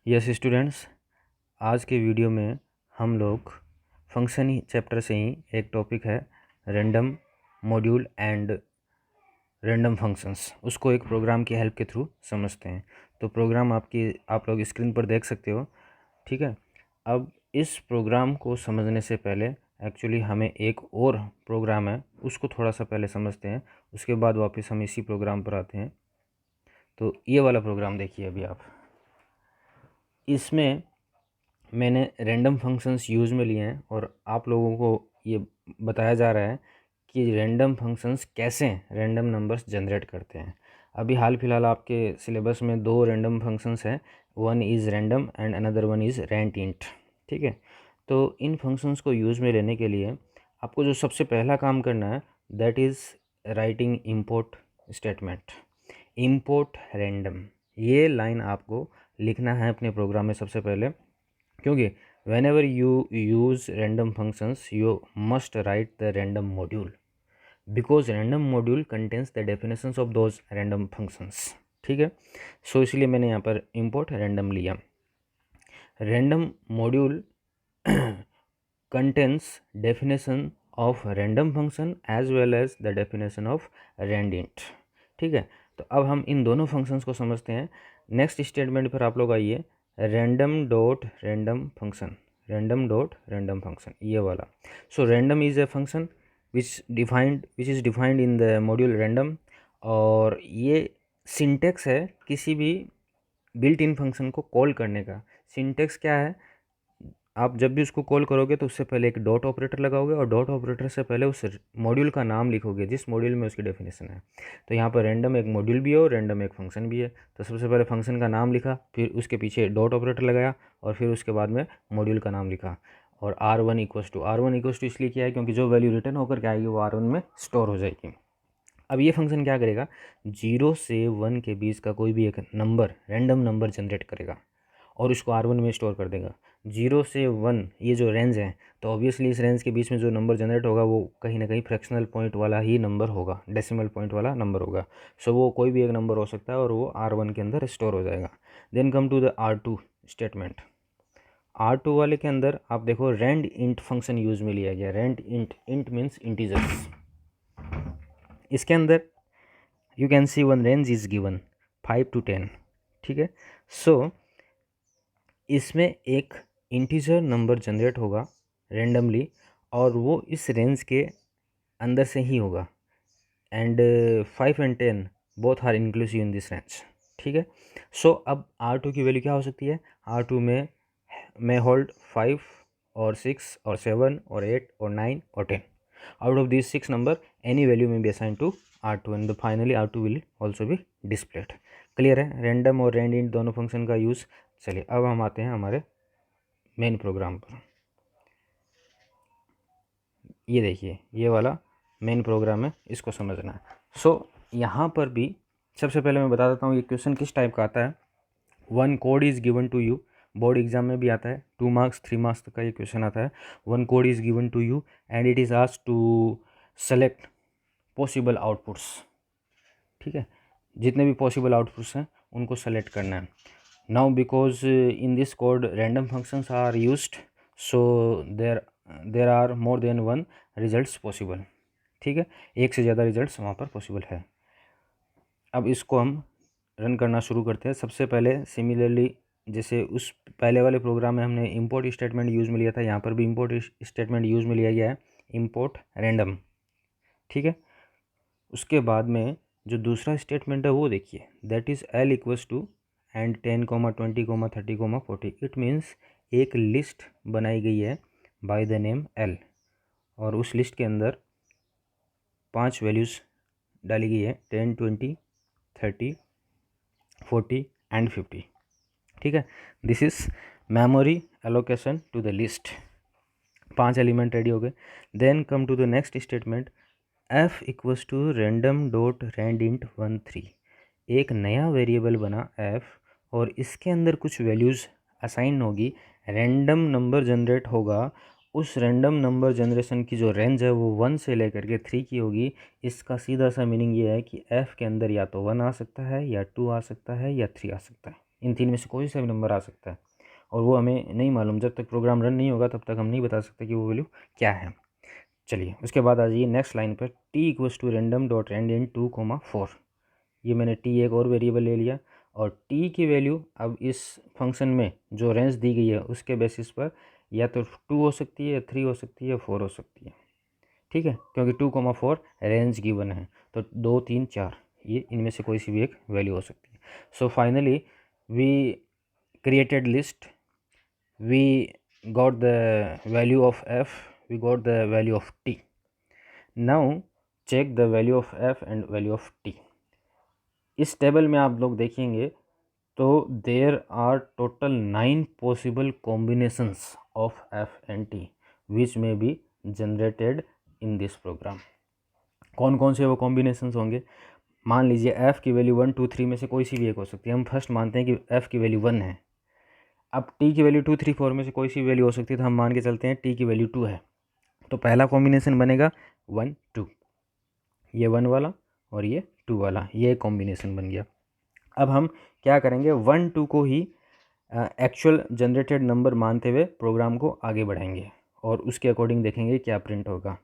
Yes students, आज के video में हम लोग फंक्शन ही चैप्टर से ही एक टॉपिक है random module and random functions, उसको एक प्रोग्राम की हेल्प के थ्रू समझते हैं। तो प्रोग्राम आप लोग स्क्रीन पर देख सकते हो, ठीक है। अब इस प्रोग्राम को समझने से पहले एक्चुअली हमें एक और प्रोग्राम है, उसको थोड़ा सा पहले समझते हैं, उसके बाद वापस हम इसी प्रोग्राम पर आते हैं। तो ये वाला प्रोग्राम देखिए अभी आप, इसमें मैंने रैंडम फंक्शंस यूज़ में लिए हैं और आप लोगों को ये बताया जा रहा है कि रैंडम फंक्शंस कैसे रैंडम नंबर्स जनरेट करते हैं। अभी हाल फिलहाल आपके सिलेबस में दो रैंडम फंक्शंस हैं, one is random and another one is randint, ठीक है। तो इन फंक्शंस को यूज़ में लेने के लिए आपको जो सबसे पहला काम करना है that is writing import statement, import random. ये लाइन आपको लिखना है अपने प्रोग्राम में सबसे पहले, क्योंकि whenever you use random functions you must write the random module, because random module contains the definitions of those random functions, ठीक है। सो इसलिए मैंने यहाँ पर इम्पोर्ट रैंडम लिया। Random module contains definition of random function as well as the definition of randint, ठीक है। तो अब हम इन दोनों फंक्शंस को समझते हैं। नेक्स्ट स्टेटमेंट पर आप लोग आइए, random dot random function, random dot random function, ये वाला। So random is a function which is defined in the module random, और ये सिंटेक्स है किसी भी बिल्ट इन फंक्शन को कॉल करने का। सिंटेक्स क्या है, आप जब भी उसको कॉल करोगे तो उससे पहले एक डॉट ऑपरेटर लगाओगे और डॉट ऑपरेटर से पहले उस मॉड्यूल का नाम लिखोगे जिस मॉड्यूल में उसकी डेफिनेशन है। तो यहाँ पर रैंडम एक मॉड्यूल भी है और रैंडम एक फंक्शन भी है। तो सबसे पहले फंक्शन का नाम लिखा, फिर उसके पीछे डॉट ऑपरेटर लगाया और फिर उसके बाद में मॉड्यूल का नाम लिखा। और R1 इक्वस टू इसलिए किया है क्योंकि जो वैल्यू रिटर्न होकर के आएगी वो R1 में स्टोर हो जाएगी। अब ये फंक्शन क्या करेगा, 0 से 1 के बीच का कोई भी एक नंबर, रैंडम नंबर जनरेट करेगा और उसको R1 में स्टोर कर देगा। 0 से 1 ये जो रेंज है, तो ऑब्वियसली इस रेंज के बीच में जो नंबर जनरेट होगा वो कहीं ना कहीं फ्रैक्शनल पॉइंट वाला ही नंबर होगा, डेसिमल पॉइंट वाला नंबर होगा। सो वो कोई भी एक नंबर हो सकता है और वो R1 के अंदर स्टोर हो जाएगा। Then come to the R2 statement. R2 वाले के अंदर आप देखो रैंड इंट फंक्शन यूज़ में लिया गया। Randint, int means integers. इसके अंदर you can see one range is given 5 to 10, ठीक है। सो इसमें एक इंटीजर नंबर जनरेट होगा रेंडमली और वो इस रेंज के अंदर से ही होगा, and 5 and 10 both are inclusive in this range, ठीक है। सो अब R2 की वैल्यू क्या हो सकती है, R2 में होल्ड 5 और 6 और 7 और 8 और 9 और 10। Out of this 6 number any value may be assign to R2 and finally R2 will also be displayed. Clear है, रैंडम और रैंड इंट दोनों फंक्शन का यूज़। चलिए अब हम आते हैं हमारे मेन प्रोग्राम पर। ये देखिए ये वाला मेन प्रोग्राम है, इसको समझना है। सो यहाँ पर भी सबसे पहले मैं बता देता हूँ ये क्वेश्चन किस टाइप का आता है। One code is given to you, board exam में भी आता है, 2 मार्क्स 3 मार्क्स तक का ये क्वेश्चन आता है। One code is given to you and it is asked to select possible outputs, ठीक है। जितने भी पॉसिबल आउटपुट्स हैं उनको सेलेक्ट करना है। Now because in this code random functions are used, so there are more than one results possible, ठीक है। एक से ज़्यादा रिजल्ट्स वहाँ पर पॉसिबल है। अब इसको हम रन करना शुरू करते हैं। सबसे पहले सिमिलरली जैसे उस पहले वाले प्रोग्राम में हमने इंपोर्ट स्टेटमेंट यूज़ में लिया था, यहाँ पर भी इंपोर्ट स्टेटमेंट यूज़ में लिया गया है, इंपोर्ट रैंडम, ठीक है। उसके बाद में जो दूसरा स्टेटमेंट है वो देखिए, that is L equals to and 10, 20, 30, 40। It means एक लिस्ट बनाई गई है बाय द नेम L और उस लिस्ट के अंदर 5 वैल्यूज़ डाली गई है, 10, 20, 30, 40 एंड 50, ठीक है। This is memory allocation to the list. 5 element ready हो गए। Then come to the next statement, f equals to random dot randint 13। एक नया वेरिएबल बना f और इसके अंदर कुछ वैल्यूज़ असाइन होगी, रैंडम नंबर जनरेट होगा। उस रैंडम नंबर जनरेशन की जो रेंज है वो 1 से लेकर के 3 की होगी। इसका सीधा सा मीनिंग ये है कि f के अंदर या तो 1 आ सकता है या 2 आ सकता है या 3 आ सकता है, इन तीन में से कोई सा भी नंबर आ सकता है, और वो हमें नहीं मालूम, जब तक प्रोग्राम रन नहीं होगा तब तक हम नहीं बता सकते कि वो वैल्यू क्या है। चलिए उसके बाद आ जाइए नेक्स्ट लाइन पर, T equals to random dot randint 2,4। ये मैंने टी एक और वेरिएबल ले लिया, और टी की वैल्यू अब इस फंक्शन में जो रेंज दी गई है उसके बेसिस पर या तो 2 हो सकती है, या 3 हो सकती है, या 4 हो सकती है, ठीक है, क्योंकि 2,4 रेंज गिवन है, तो 2, 3, 4 ये इनमें से कोई सी भी एक वैल्यू हो सकती है। So finally we created list, we got the value of f, we got the value of t. Now check the value of f and value of t. इस टेबल में आप लोग देखेंगे तो there are total 9 possible combinations of f and t which में be generated in this program. कौन कौन से वो कॉम्बिनेशंस होंगे? मान लीजिए f की वैल्यू 1, 2, 3 में से कोई सी भी एक हो सकती है। हम फर्स्ट मानते हैं कि f की वैल्यू 1 है। अब t की वैल्यू 2, 3, 4 में से कोई सी वैल्यू हो सकती है, तो हम मान के चलते हैं t की वैल्यू 2 है। तो पहला कॉम्बिनेशन बनेगा 1, 2, ये 1 वाला और ये 2 वाला, ये कॉम्बिनेशन बन गया। अब हम क्या करेंगे, 1, 2 को ही एक्चुअल जनरेटेड नंबर मानते हुए प्रोग्राम को आगे बढ़ाएंगे और उसके अकॉर्डिंग देखेंगे क्या प्रिंट होगा,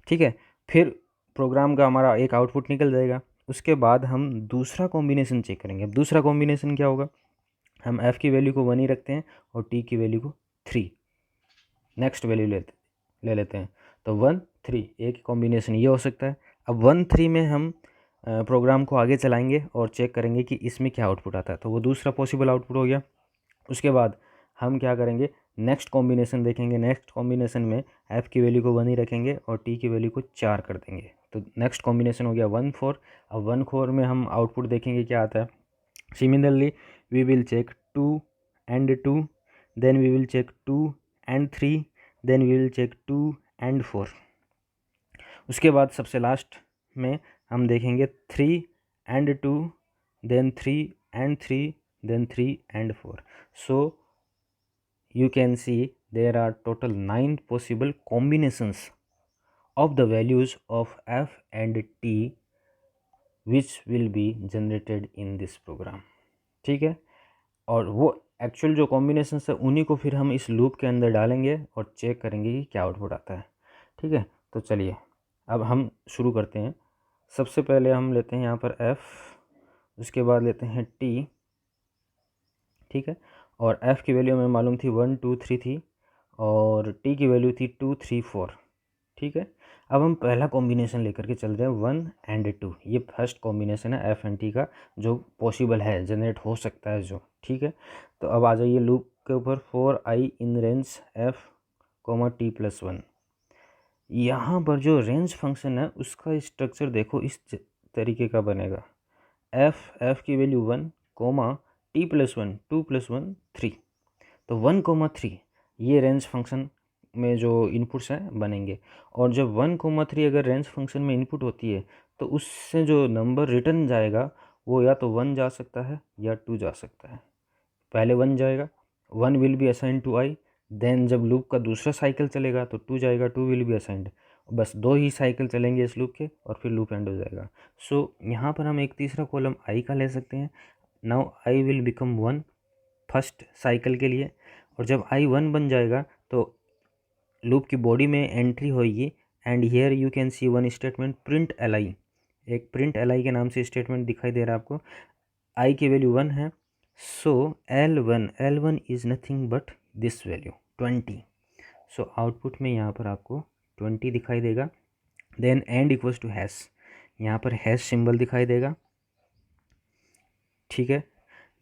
ठीक है। फिर प्रोग्राम का हमारा एक आउटपुट निकल जाएगा। उसके बाद हम दूसरा कॉम्बिनेशन चेक करेंगे। अब दूसरा कॉम्बिनेशन क्या होगा, हम f की वैल्यू को 1 ही रखते हैं और t की वैल्यू को 3 नेक्स्ट वैल्यू ले लेते हैं। तो 1, 3 एक कॉम्बिनेशन ये हो सकता है। अब 1, 3 में हम प्रोग्राम को आगे चलाएंगे और चेक करेंगे कि इसमें क्या आउटपुट आता है, तो वो दूसरा पॉसिबल आउटपुट हो गया। उसके बाद हम क्या करेंगे, नेक्स्ट कॉम्बिनेशन देखेंगे। नेक्स्ट कॉम्बिनेशन में f की वैल्यू को 1 ही रखेंगे और t की वैल्यू को 4 कर देंगे, तो नेक्स्ट कॉम्बिनेशन हो गया 1, 4। अब 1, 4 में हम आउटपुट देखेंगे क्या आता है। Similarly, we will check 2 and 2, then we will check 2 and 3, then we will check 2 and 4। उसके बाद सबसे लास्ट में हम देखेंगे 3 and 2, then 3 and 3, then 3 and 4। So you can see there are total 9 possible combinations of the values of f and t which will be generated in this program, ठीक है। और वो एक्चुअल जो कॉम्बिनेशन है उन्हीं को फिर हम इस लूप के अंदर डालेंगे और चेक करेंगे कि क्या आउटपुट आता है, ठीक है। तो चलिए अब हम शुरू करते हैं। सबसे पहले हम लेते हैं यहाँ पर f, उसके बाद लेते हैं t, ठीक है। और f की वैल्यू हमें मालूम थी 1, 2, 3 थी, और t की वैल्यू थी 2, 3, 4, ठीक है। अब हम पहला कॉम्बिनेशन लेकर के चल रहे हैं 1 and 2। ये फर्स्ट कॉम्बिनेशन है f and t का जो पॉसिबल है, जनरेट हो सकता है जो, ठीक है। तो अब आ जाइए लूप के ऊपर, 4i in range f, t+1। यहाँ पर जो रेंज फंक्शन है उसका स्ट्रक्चर देखो इस तरीके का बनेगा। f की वैल्यू 1, t+1, 2+1, 3। तो 1, 3 ये रेंज फंक्शन में जो इनपुट्स हैं बनेंगे। और जब 1, 3 अगर रेंज फंक्शन में इनपुट होती है तो उससे जो नंबर रिटर्न जाएगा वो या तो 1 जा सकता है या 2 जा सकता है। पहले 1 जाएगा, 1 will be assigned to i। Then जब लूप का दूसरा साइकिल चलेगा तो 2 जाएगा, 2 विल बी असाइंड। बस 2 ही साइकिल चलेंगे इस लूप के और फिर लूप एंड हो जाएगा। सो यहाँ पर हम एक तीसरा कॉलम i का ले सकते हैं। Now i will become 1 first cycle के लिए, और जब i 1 बन जाएगा तो लूप की बॉडी में एंट्री होगी। And here you can see one statement print li, एक प्रिंट li के नाम से स्टेटमेंट दिखाई दे रहा है आपको। i की वैल्यू 1 है, so L1 is nothing but this value 20। So output में यहाँ पर आपको 20 दिखाई देगा। Then and equals to hash, यहाँ पर हैश सिंबल दिखाई देगा, ठीक है।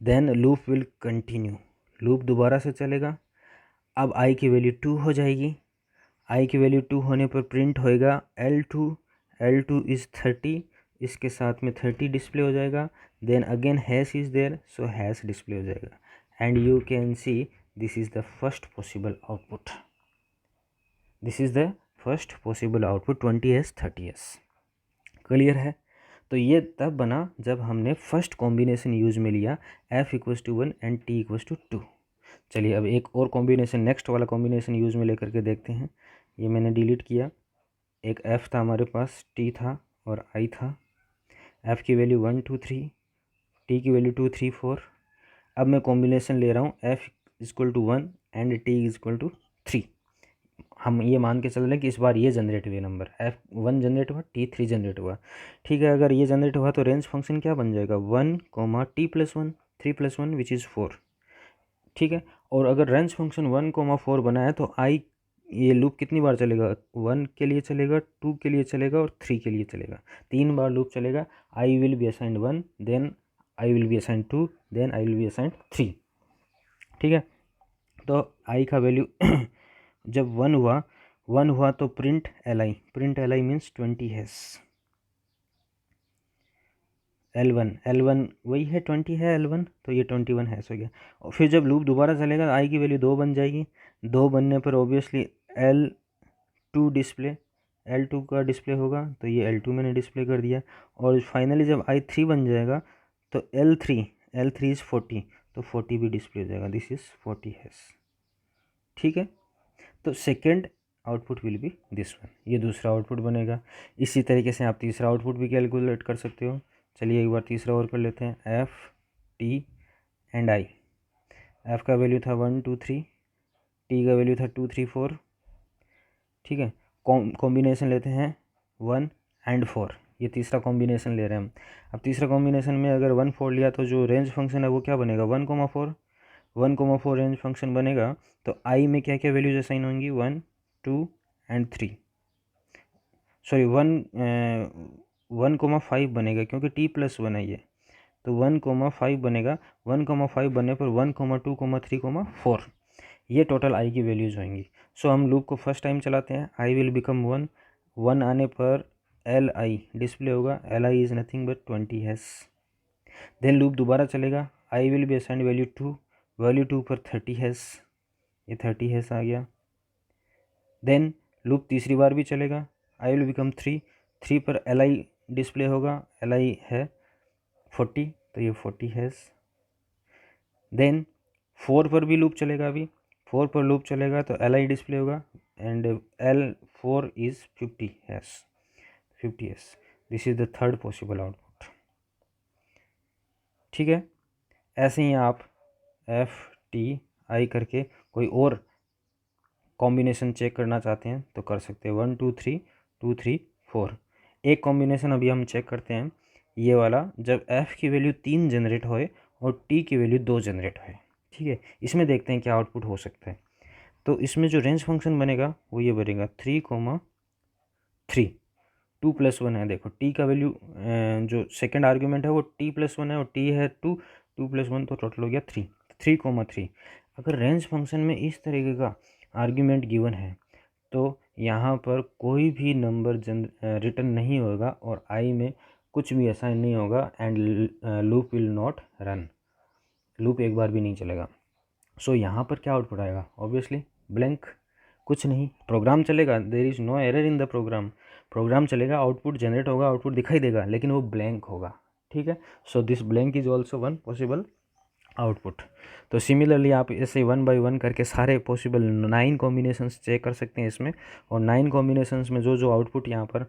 Then loop will continue, loop दोबारा से चलेगा। अब i की वैल्यू 2 हो जाएगी। i की वैल्यू 2 होने पर प्रिंट होएगा L2 इज़ 30, इसके साथ में 30 डिस्प्ले हो जाएगा। Then again hash is there, so hash display हो जाएगा। And you can see this is the first possible output, this is the first possible output 20s 30s। Clear है? तो ये तब बना जब हमने फर्स्ट कॉम्बिनेशन यूज़ में लिया f=1 एंड t=2। चलिए अब एक और कॉम्बिनेशन, नेक्स्ट वाला कॉम्बिनेशन यूज़ में लेकर के देखते हैं। ये मैंने डिलीट किया। एक f था हमारे पास, t था और i था। f की वैल्यू 1, 2, 3, t की वैल्यू 2, 3, 4। अब मैं कॉम्बिनेशन ले रहा हूँ f equal to 1 and t equal to 3। हम ये मान के चल रहे हैं कि इस बार ये जनरेट हुए नंबर, f1 जनरेट हुआ, t3 जनरेट हुआ। ठीक है, अगर ये जनरेट हुआ तो रेंज फंक्शन क्या बन जाएगा, 1 t plus 1, 3 plus 1 which is 4। ठीक है, और अगर रेंज फंक्शन 1 4 बना है तो आई ये लूप कितनी बार चलेगा, 1 के लिए चलेगा, 2 के लिए चलेगा और 3 के लिए चलेगा। 3 बार लूप चलेगा। I will be assigned 1, then I will be assigned 2, then I will be assigned 3। ठीक है, तो आई का वैल्यू जब 1 हुआ तो print L I means 20 has L1 वही है 20 है L1, तो ये 21 हैश हो गया। और फिर जब लूप दोबारा चलेगा आई की वैल्यू 2 बन जाएगी। 2 बनने पर ऑब्वियसली L2 का डिस्प्ले होगा, तो ये L2 मैंने डिस्प्ले कर दिया। और फाइनली जब I3 बन जाएगा तो L3 इज़ 40, तो 40 भी डिस्प्ले हो जाएगा, दिस इज़ 40 हैश। ठीक है, तो second output will be this one, ये दूसरा आउटपुट बनेगा। इसी तरीके से आप तीसरा आउटपुट भी कैलकुलेट कर सकते हो। चलिए एक बार तीसरा और कर लेते हैं, F T and I. F का वैल्यू था 1 2 3, टी का वैल्यू था 2 3 4। ठीक है, कॉम्बिनेशन लेते हैं 1 एंड 4, ये तीसरा कॉम्बिनेशन ले रहे हैं हम। अब तीसरा कॉम्बिनेशन में अगर 1 4 लिया तो जो रेंज फंक्शन है वो क्या बनेगा, 1 4 रेंज फंक्शन बनेगा। तो आई में क्या क्या वैल्यूज असाइन होंगी, 1 2 एंड 3, सॉरी 1 5 बनेगा क्योंकि t प्लस 1 है ये, तो 1 5 बनेगा। 1 5 बनने पर 1 2 3 4, ये टोटल आई की वैल्यूज होंगी। सो हम लूप को फर्स्ट टाइम चलाते हैं, आई विल बिकम 1 आने पर एल आई डिस्प्ले होगा, L I is nothing but 20 hash. Then loop दोबारा चलेगा, I will be assigned value 2 पर 30 हैश, ये 30 हैश आ गया। देन लूप तीसरी बार भी चलेगा, आई विल बिकम 3 पर एल आई डिस्प्ले होगा, एल आई है 40, तो ये 40 हैश। देन 4 पर भी लूप चलेगा, अभी 4 पर लूप चलेगा तो एल आई डिस्प्ले होगा and L4 is 50 hash, 50 hash. This is the third possible output. ठीक है, ऐसे ही आप FTI करके कोई और कॉम्बिनेशन चेक करना चाहते हैं तो कर सकते हैं, 1 2 3 2 3 4। एक कॉम्बिनेशन अभी हम चेक करते हैं, ये वाला, जब f की वैल्यू 3 जनरेट होए और t की वैल्यू 2 जनरेट होए। ठीक है, इसमें देखते हैं क्या आउटपुट हो सकता है। तो इसमें जो रेंज फंक्शन बनेगा वो ये बनेगा 3 2 प्लस 1 है। देखो t का वैल्यू जो सेकेंड आर्ग्यूमेंट है वो t प्लस 1 है और t है 2 प्लस 1, तो टोटल हो गया 3 अगर रेंज फंक्शन में इस तरीके का आर्ग्यूमेंट गिवन है तो यहाँ पर कोई भी नंबर रिटर्न नहीं होगा और आई में कुछ भी असाइन नहीं होगा and loop will not run, loop एक बार भी नहीं चलेगा। सो यहाँ पर क्या आउटपुट आएगा, ऑब्वियसली ब्लैंक, कुछ नहीं, प्रोग्राम चलेगा, there is no error in the program चलेगा, आउटपुट जनरेट होगा, आउटपुट दिखाई देगा लेकिन वो ब्लैंक होगा। ठीक है, so this blank is also one possible output. तो सिमिलरली आप ऐसे 1 बाय 1 करके सारे पॉसिबल 9 कॉम्बिनेशंस चेक कर सकते हैं इसमें, और 9 कॉम्बिनेशंस में जो आउटपुट यहाँ पर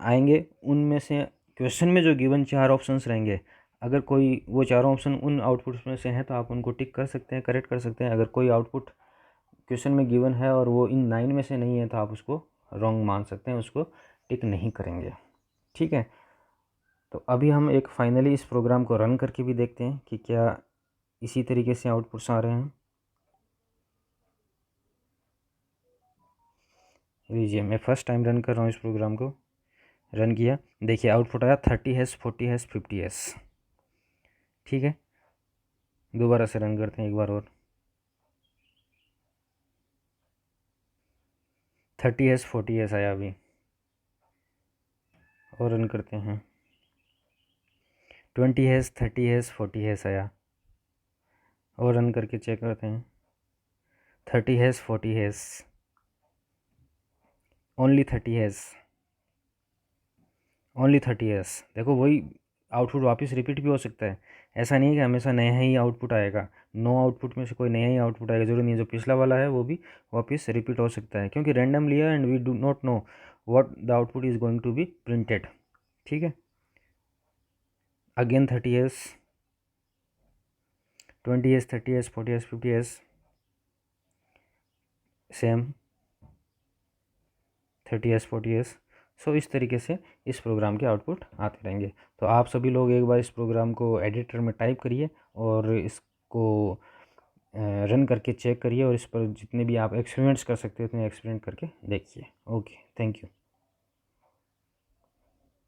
आएंगे उनमें से क्वेश्चन में जो गिवन 4 ऑप्शंस रहेंगे, अगर कोई वो चारों ऑप्शन उन आउटपुट्स में से हैं तो आप उनको टिक कर सकते हैं, करेक्ट कर सकते हैं। अगर कोई आउटपुट क्वेश्चन में गिवन है और वो इन 9 में से नहीं है तो आप उसको रॉन्ग मान सकते हैं, उसको टिक नहीं करेंगे। ठीक है, तो अभी हम एक फाइनली इस प्रोग्राम को रन करके भी देखते हैं कि क्या इसी तरीके से आउटपुट्स आ रहे हैं। लीजिए, मैं फर्स्ट टाइम रन कर रहा हूँ इस प्रोग्राम को, रन किया, देखिए आउटपुट आया 30 हैश, 40 हैश, 50 हैश। ठीक है, दोबारा से रन करते हैं एक बार और, 30 हैश 40 हैश आया अभी, और रन करते हैं, 20 हैश 30 हैश 40 हैश आया, और रन करके चेक करते हैं, 30 हैश 40 हैश, ओनली 30 हैश। देखो वही आउटपुट वापस रिपीट भी हो सकता है, ऐसा नहीं है कि हमेशा नया ही आउटपुट आएगा, 9 आउटपुट में से कोई नया ही आउटपुट आएगा, जरूरी नहीं है, जो पिछला वाला है वो भी वापस रिपीट हो सकता है क्योंकि रैंडम लिया and we do not know what the output is going to be printed. ठीक है, again 30 hash, 20s 30s 40s 50s same 30s 40s। सो इस तरीके से इस प्रोग्राम के आउटपुट आते रहेंगे। तो आप सभी लोग एक बार इस प्रोग्राम को एडिटर में टाइप करिए और इसको रन करके चेक करिए, और इस पर जितने भी आप एक्सपेरिमेंट्स कर सकते हैं उतने एक्सपेरिमेंट करके देखिए। Okay, thank you.